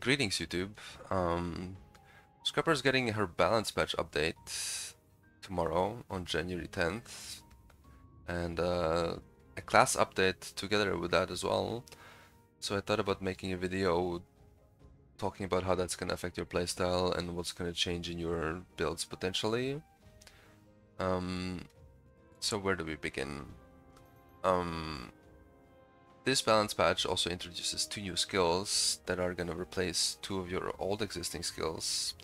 Greetings, YouTube. Scrapper's getting her balance patch update tomorrow on January 10th, and a class update together with that as well. So I thought about making a video talking about how that's going to affect your playstyle and what's going to change in your builds potentially. So where do we begin? This balance patch also introduces 2 new skills that are going to replace 2 of your old existing skills.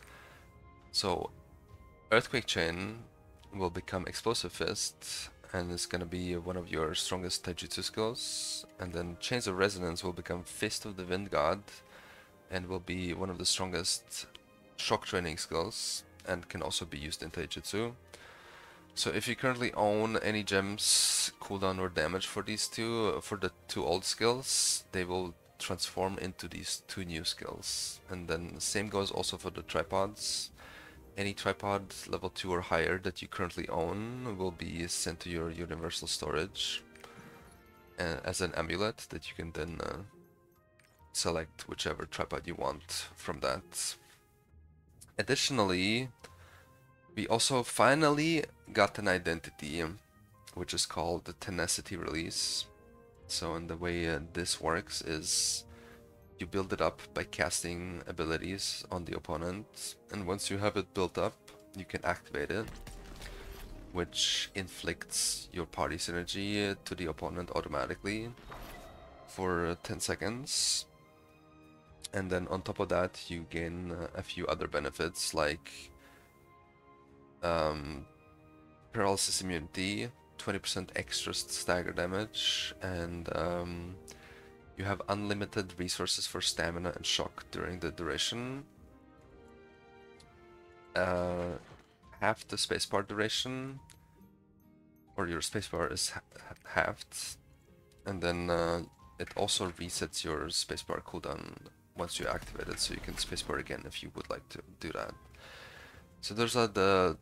So Earthquake Chain will become Explosive Fist and is going to be one of your strongest taijutsu skills. And then Chains of Resonance will become Fist of the Wind God and will be one of the strongest shock training skills and can also be used in taijutsu. So if you currently own any gems, cooldown or damage for these two, for the 2 old skills, they will transform into these 2 new skills. And then the same goes also for the tripods. Any tripod level 2 or higher that you currently own will be sent to your universal storage as an amulet that you can then select whichever tripod you want from that. Additionally, we also finally got an identity, which is called the Tenacity release. So, and the way this works is you build it up by casting abilities on the opponent, and once you have it built up, you can activate it, which inflicts your party synergy to the opponent automatically for 10 seconds. And then on top of that, you gain a few other benefits like paralysis immunity, 20% extra stagger damage, and you have unlimited resources for stamina and shock during the duration. Half the spacebar duration, or your spacebar is halved, and then it also resets your spacebar cooldown once you activate it, so you can spacebar again if you would like to do that. So those are the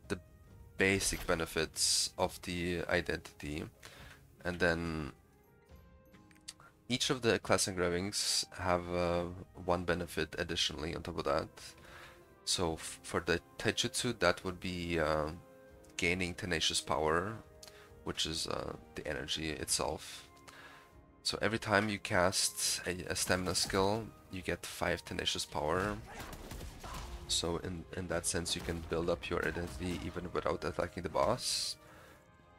basic benefits of the identity, and then each of the class engravings have one benefit additionally on top of that. So for the Taijutsu, that would be gaining tenacious power, which is the energy itself. So every time you cast a stamina skill, you get 5 tenacious power. So in that sense, you can build up your identity even without attacking the boss.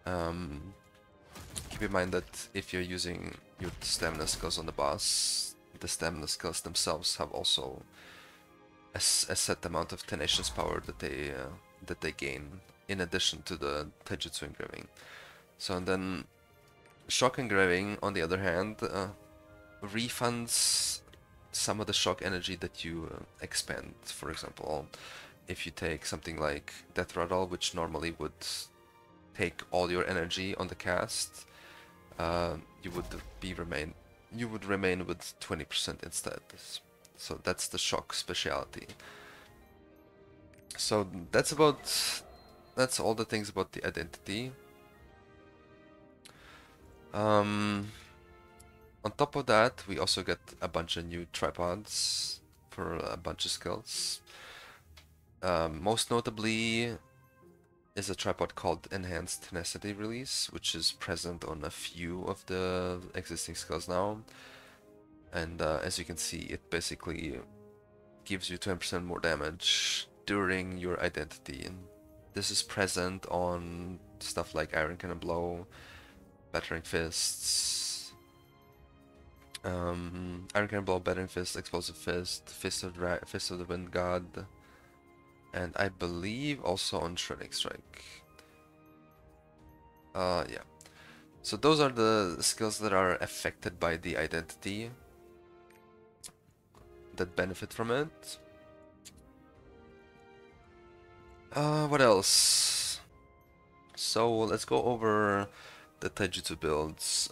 Keep in mind that if you're using your stamina skills on the boss, the stamina skills themselves have also a set amount of tenacious power that they gain in addition to the Taijutsu engraving. So and then shock engraving, on the other hand, refunds some of the shock energy that you expend. For example, if you take something like Death Rattle, which normally would take all your energy on the cast, you would remain with 20% instead. So that's the shock specialty. So that's all the things about the identity. On top of that, we also get a bunch of new tripods for a bunch of skills. Most notably is a tripod called Enhanced Tenacity release, which is present on a few of the existing skills now. And as you can see, it basically gives you 10% more damage during your identity. And this is present on stuff like Iron Cannon Blow, Battering Fists, Iron Cannon Blow, Battering Fist, Explosive Fist, Fist of the Wind God, and I believe also on Shredding Strike. Yeah. So those are the skills that are affected by the identity, that benefit from it. What else? So let's go over the Taijutsu builds.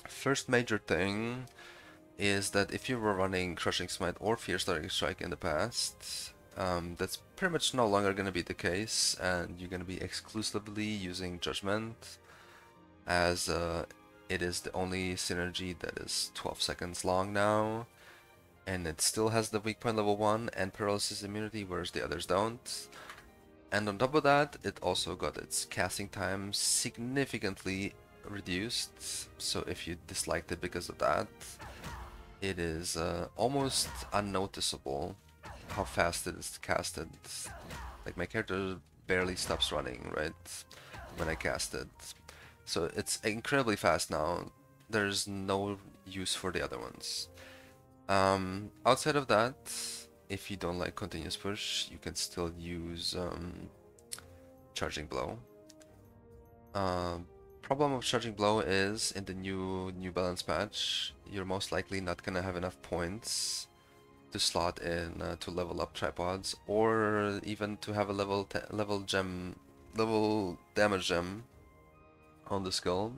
First major thing is that if you were running Crushing Smite or Fierce Starting Strike in the past, that's pretty much no longer going to be the case, and you're going to be exclusively using Judgment, as it is the only synergy that is 12 seconds long now, and it still has the weak point level 1 and paralysis immunity, whereas the others don't. And on top of that, it also got its casting time significantly reduced, so if you disliked it because of that, it is almost unnoticeable how fast it is casted. Like, my character barely stops running, right, when I cast it. So it's incredibly fast now. There's no use for the other ones. Outside of that, if you don't like continuous push, you can still use charging blow. Problem of charging blow is in the new balance patch, you're most likely not gonna have enough points to slot in to level up tripods, or even to have a level damage gem on the skill.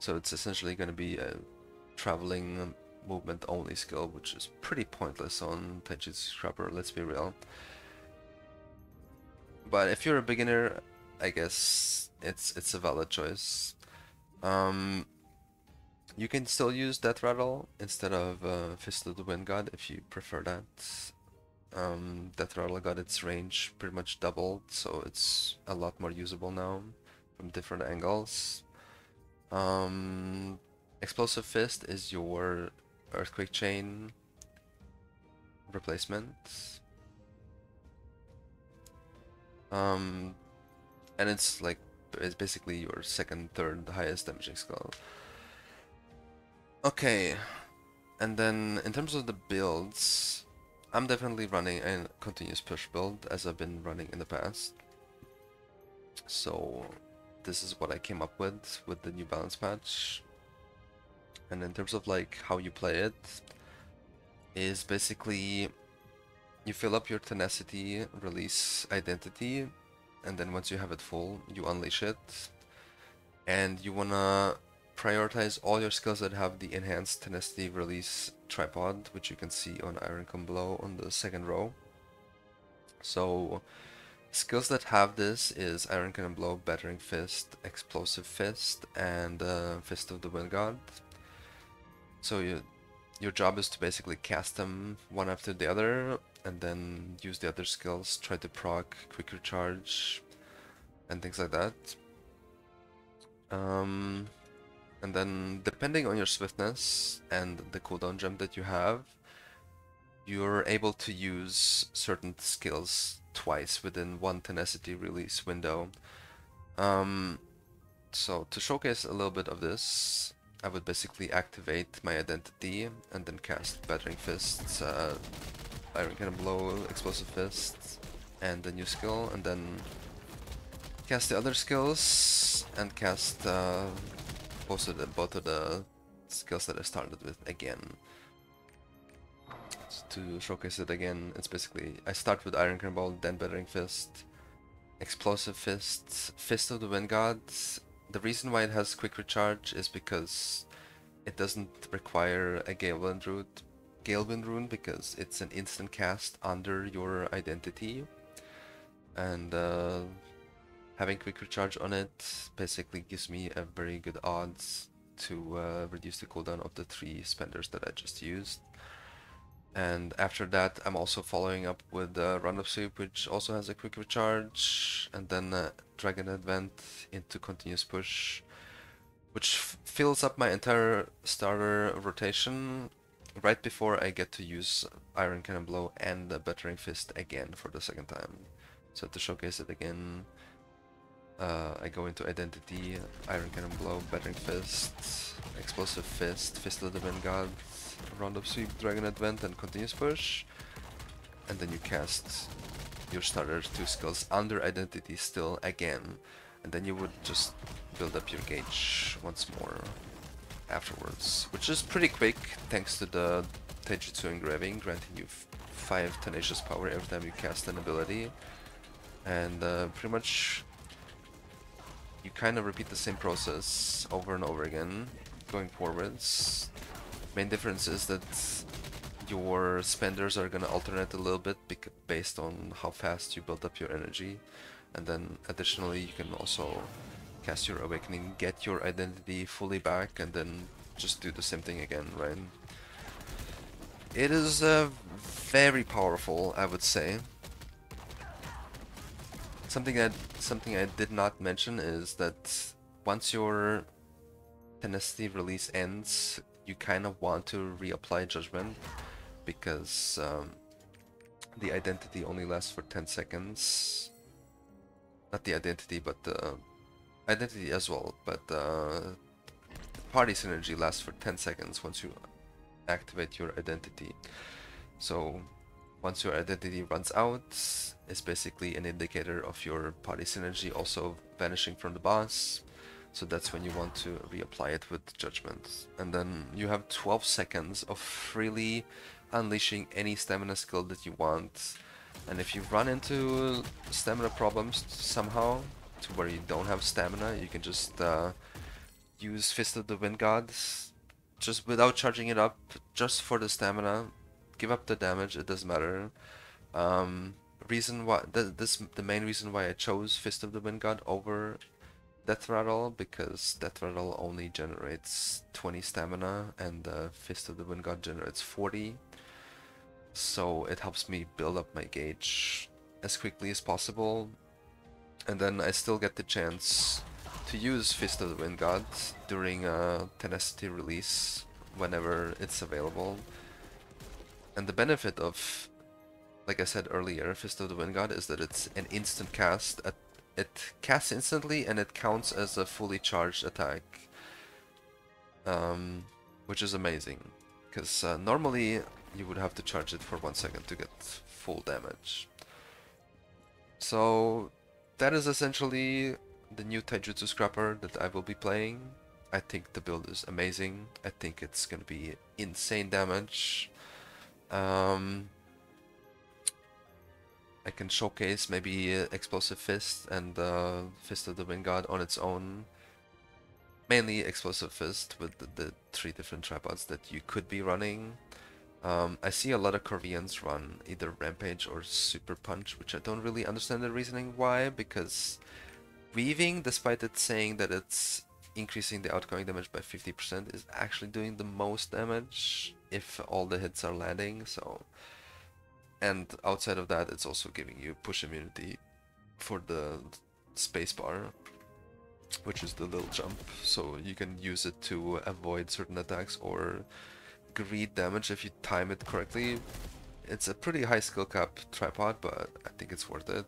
So it's essentially gonna be a traveling movement only skill, which is pretty pointless on Taijutsu Scrapper, let's be real. But if you're a beginner, I guess it's a valid choice. You can still use Death Rattle instead of Fist of the Wind God if you prefer that. Death Rattle got its range pretty much doubled, so it's a lot more usable now from different angles. Explosive Fist is your Earthquake Chain replacement. And it's like, it's basically your second, third highest damaging skill. Okay, and then in terms of the builds, I'm definitely running a continuous push build as I've been running in the past. So this is what I came up with the new balance patch. And in terms of like how you play it, is basically you fill up your Tenacity, release Identity, and then once you have it full, you unleash it. And you wanna prioritize all your skills that have the enhanced Tenacity release tripod, which you can see on Iron Come Below on the second row. So skills that have this is Iron Cannon Blow, Battering Fist, Explosive Fist, and Fist of the Wind God. So your job is to basically cast them one after the other, and then use the other skills, try to proc, quick recharge, and things like that. And then depending on your swiftness and the cooldown gem that you have, you're able to use certain skills twice within one Tenacity release window. So to showcase a little bit of this, I would basically activate my Identity and then cast Battering Fists, Iron Cannon Blow, Explosive Fists, and the new skill, and then cast the other skills and cast both of the skills that I started with again. So to showcase it again, it's basically I start with Iron Cannon Ball, then Battering Fist, Explosive Fist, Fist of the Wind God. The reason why it has quick recharge is because it doesn't require a Gale Wind rune because it's an instant cast under your Identity, and having quick recharge on it basically gives me a very good odds to reduce the cooldown of the 3 spenders that I just used. And after that, I'm also following up with Roundup Sweep, which also has a quick recharge, and then Dragon Advent into Continuous Push, which fills up my entire starter rotation right before I get to use Iron Cannon Blow and the Battering Fist again for the second time. So to showcase it again, I go into Identity, Iron Cannon Blow, Battering Fist, Explosive Fist, Fist of the Wind God, Roundup Sweep, Dragon Advent, and Continuous Push. And then you cast your starter 2 skills under Identity still again. And then you would just build up your gauge once more afterwards, which is pretty quick thanks to the Taijutsu Engraving, granting you 5 tenacious power every time you cast an ability. And pretty much you kind of repeat the same process over and over again going forwards. Main difference is that your spenders are gonna alternate a little bit based on how fast you build up your energy, and then additionally you can also cast your Awakening, get your Identity fully back, and then just do the same thing again, right? It is very powerful, I would say. Something I did not mention is that once your Tenacity release ends, you kind of want to reapply Judgment because the identity only lasts for 10 seconds. Not the identity, but the identity as well, but party synergy lasts for 10 seconds once you activate your identity. So once your identity runs out, it's basically an indicator of your party synergy also vanishing from the boss. So that's when you want to reapply it with Judgment. And then you have 12 seconds of freely unleashing any stamina skill that you want. And if you run into stamina problems somehow, to where you don't have stamina, you can just use Fist of the Wind Gods, just without charging it up, just for the stamina. Give up the damage, it doesn't matter. Reason why the main reason why I chose Fist of the Wind God over Death Rattle, because Death Rattle only generates 20 stamina and Fist of the Wind God generates 40. So it helps me build up my gauge as quickly as possible. And then I still get the chance to use Fist of the Wind God during a Tenacity release whenever it's available. And the benefit of, like I said earlier, Fist of the Wind God is that it's an instant cast. It casts instantly and it counts as a fully charged attack, which is amazing. Because normally you would have to charge it for 1 second to get full damage. So that is essentially the new Taijutsu Scrapper that I will be playing. I think the build is amazing. I think it's going to be insane damage. I can showcase maybe Explosive Fist and Fist of the Wind God on its own. Mainly Explosive Fist with the 3 different tripods that you could be running. I see a lot of Koreans run either Rampage or Super Punch, which I don't really understand the reasoning why, because Weaving, despite it saying that it's increasing the outgoing damage by 50%, is actually doing the most damage if all the hits are landing, so... And outside of that, it's also giving you push immunity for the spacebar, which is the little jump, so you can use it to avoid certain attacks or greed damage if you time it correctly. It's a pretty high skill cap tripod, but I think it's worth it,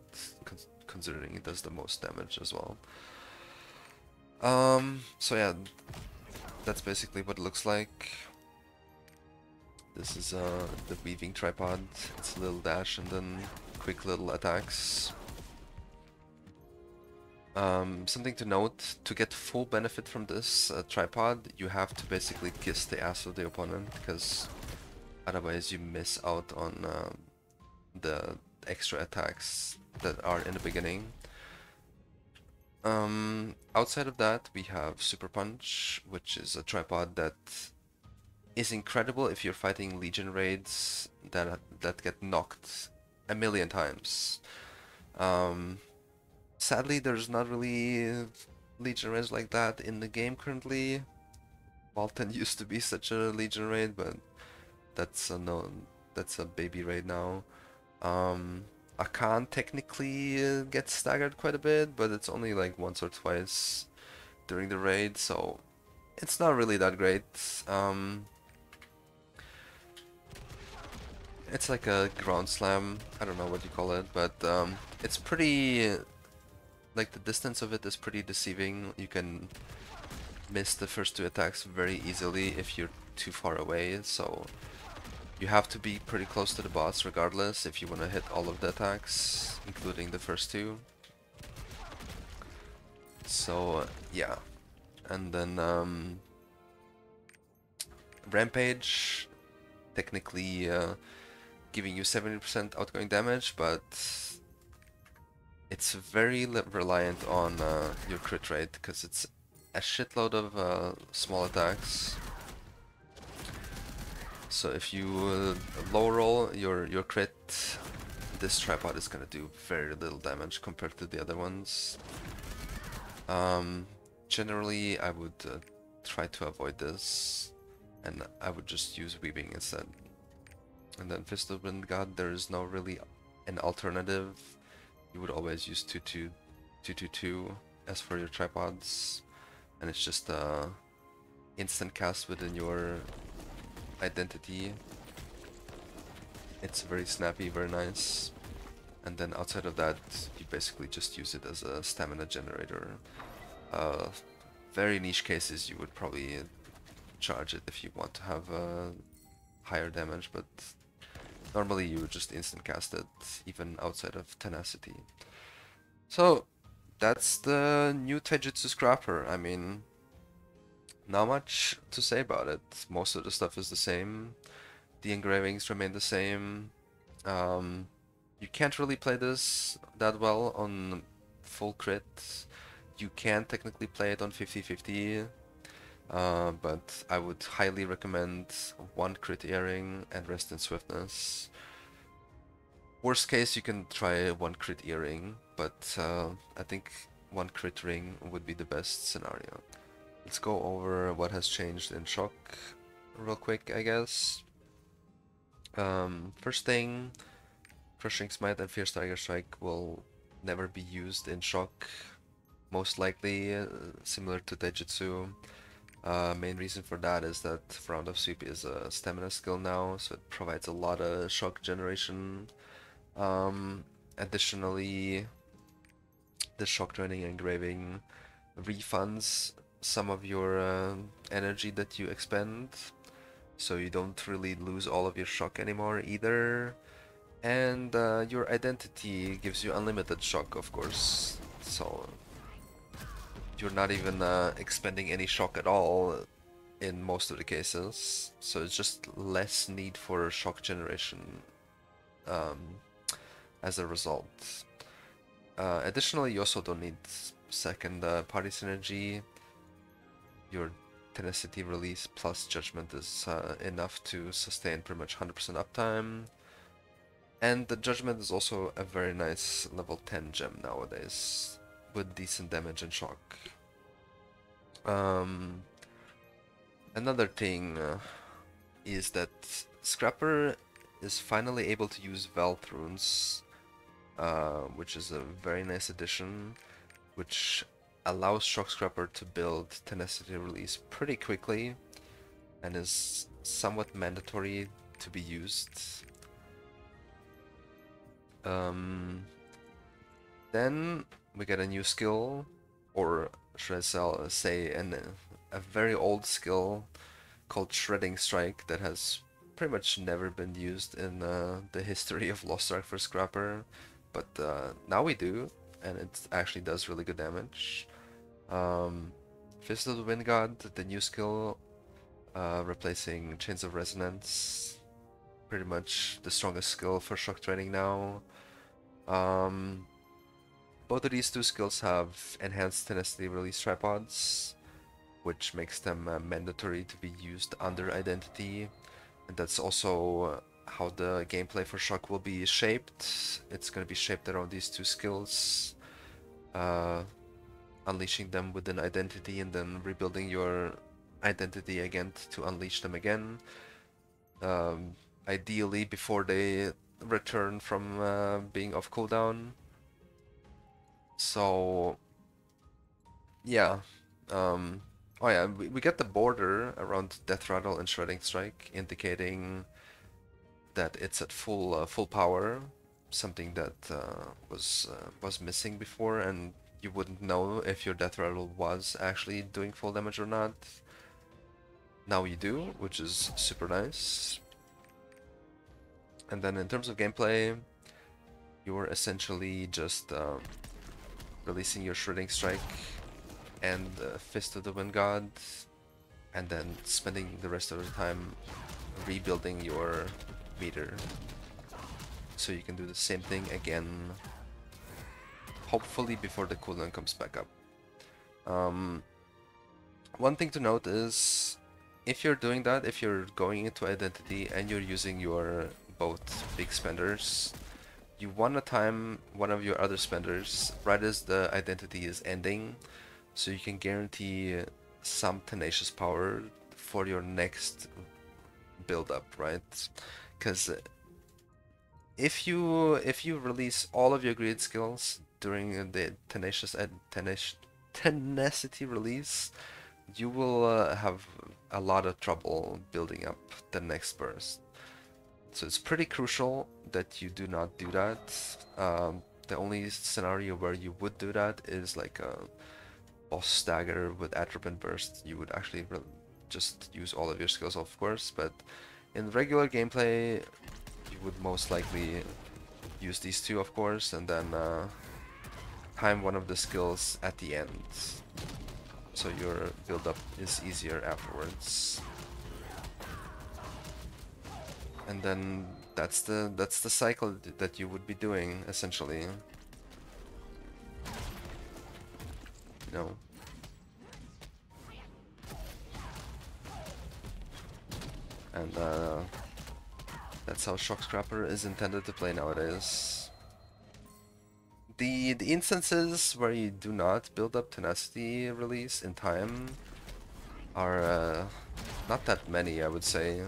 considering it does the most damage as well. So yeah, that's basically what it looks like. This is the weaving tripod. It's a little dash and then quick little attacks. Something to note, to get full benefit from this tripod, you have to basically kiss the ass of the opponent, because otherwise you miss out on the extra attacks that are in the beginning. Outside of that, we have Super Punch, which is a tripod that is incredible if you're fighting Legion raids that get knocked a million times. Sadly, there's not really Legion raids like that in the game currently. Walton used to be such a Legion raid, but that's a baby raid now. Akan technically gets staggered quite a bit, but it's only like once or twice during the raid, so it's not really that great. It's like a ground slam, I don't know what you call it, but it's pretty, like the distance of it is pretty deceiving. You can miss the first 2 attacks very easily if you're too far away, so you have to be pretty close to the boss regardless if you want to hit all of the attacks, including the first 2. So yeah, and then Rampage, technically giving you 70% outgoing damage, but it's very reliant on your crit rate, because it's a shitload of small attacks. So if you low roll your crit, this tripod is gonna do very little damage compared to the other ones. Generally, I would try to avoid this, and I would just use weaving instead. And then Fist of Wind God, there is no really an alternative. You would always use 2-2 as for your tripods, and it's just instant cast within your identity. It's very snappy, very nice. And then outside of that, you basically just use it as a stamina generator. Very niche cases, you would probably charge it if you want to have higher damage, but normally you would just instant cast it, even outside of Tenacity. So, that's the new Taijutsu Scrapper. I mean, not much to say about it. Most of the stuff is the same. The engravings remain the same. You can't really play this that well on full crit. You can technically play it on 50-50, but I would highly recommend 1 crit earring and rest in swiftness. Worst case, you can try 1 crit earring, but I think 1 crit ring would be the best scenario. Let's go over what has changed in Shock real quick, I guess. First thing, Crushing Smite and Fierce Tiger Strike will never be used in Shock, most likely, similar to Taijutsu. Main reason for that is that Round of Sweep is a stamina skill now, so it provides a lot of shock generation. Additionally, the shock draining engraving refunds some of your energy that you expend, so you don't really lose all of your shock anymore either. And your identity gives you unlimited shock, of course, so you're not even expending any shock at all in most of the cases, so it's just less need for shock generation as a result. Additionally, you also don't need second party synergy. Your Tenacity release plus Judgment is enough to sustain pretty much 100% uptime. And the Judgment is also a very nice level 10 gem nowadays, with decent damage and shock. Another thing is that Scrapper is finally able to use Wealth runes, which is a very nice addition, which allows Shock Scrapper to build Tenacity release pretty quickly, and is somewhat mandatory to be used. Then we get a new skill, or should I say a very old skill called Shredding Strike that has pretty much never been used in the history of Lost Ark for Scrapper, but now we do, and it actually does really good damage. Fist of the Wind God, the new skill, replacing Chains of Resonance, pretty much the strongest skill for shock training now. Both of these two skills have enhanced Tenacity release tripods, which makes them mandatory to be used under Identity, and that's also how the gameplay for Shock will be shaped. It's going to be shaped around these two skills, unleashing them within Identity and then rebuilding your Identity again to unleash them again, ideally before they return from being off cooldown. So yeah, oh yeah, we get the border around Death Rattle and Shredding Strike, indicating that it's at full power, something that was missing before, and you wouldn't know if your Death Rattle was actually doing full damage or not. Now you do, which is super nice. And then in terms of gameplay, you're essentially just releasing your Shredding Strike and Fist of the Wind God, and then spending the rest of the time rebuilding your meter, so you can do the same thing again, hopefully before the cooldown comes back up. One thing to note is, if you're doing that, if you're going into Identity and you're using your both big spenders, you want to time one of your other spenders right as the Identity is ending, so you can guarantee some tenacious power for your next build up, right? Because if you release all of your greed skills during the tenacity release, you will have a lot of trouble building up the next burst. So it's pretty crucial that you do not do that. The only scenario where you would do that is like a boss stagger with atropine burst. You would actually just use all of your skills, of course, but in regular gameplay, you would most likely use these two, of course, and then time one of the skills at the end, so your build-up is easier afterwards. And then that's the cycle that you would be doing essentially. You know. And that's how Shock Scrapper is intended to play nowadays. The instances where you do not build up Tenacity release in time are not that many, I would say.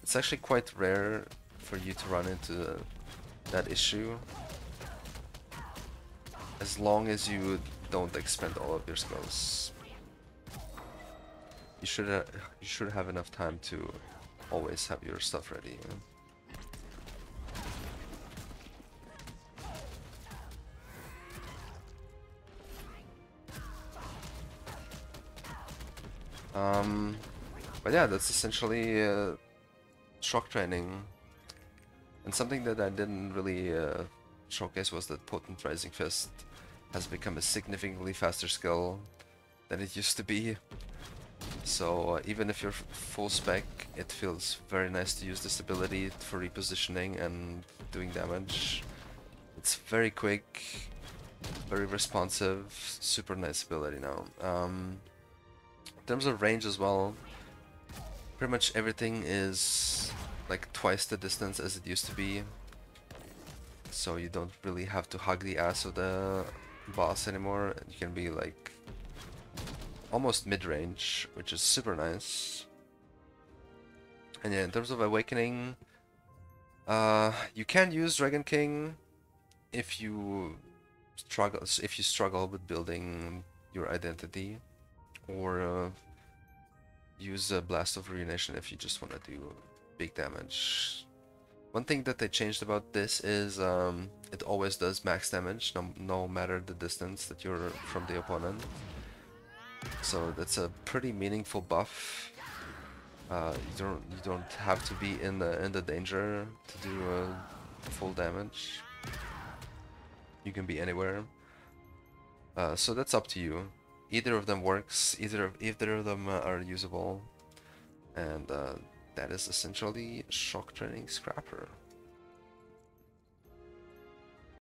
It's actually quite rare for you to run into that issue, as long as you don't expend all of your skills. You should have enough time to always have your stuff ready. But yeah, that's essentially shock training. And something that I didn't really showcase was that Potent Rising Fist has become a significantly faster skill than it used to be. So even if you're full spec, it feels very nice to use this ability for repositioning and doing damage. It's very quick, very responsive, super nice ability now. In terms of range as well, pretty much everything is like twice the distance as it used to be. So you don't really have to hug the ass of the boss anymore. You can be like almost mid-range, which is super nice. And yeah, in terms of awakening, you can use Dragon King if you struggle with building your identity, or use a Blast of Ruination if you just want to do big damage. One thing that they changed about this is it always does max damage, no matter the distance that you're from the opponent. So that's a pretty meaningful buff. You don't have to be in the danger to do full damage. You can be anywhere. So that's up to you. Either of them works. Either of them are usable, and that is essentially Shock Training Scrapper.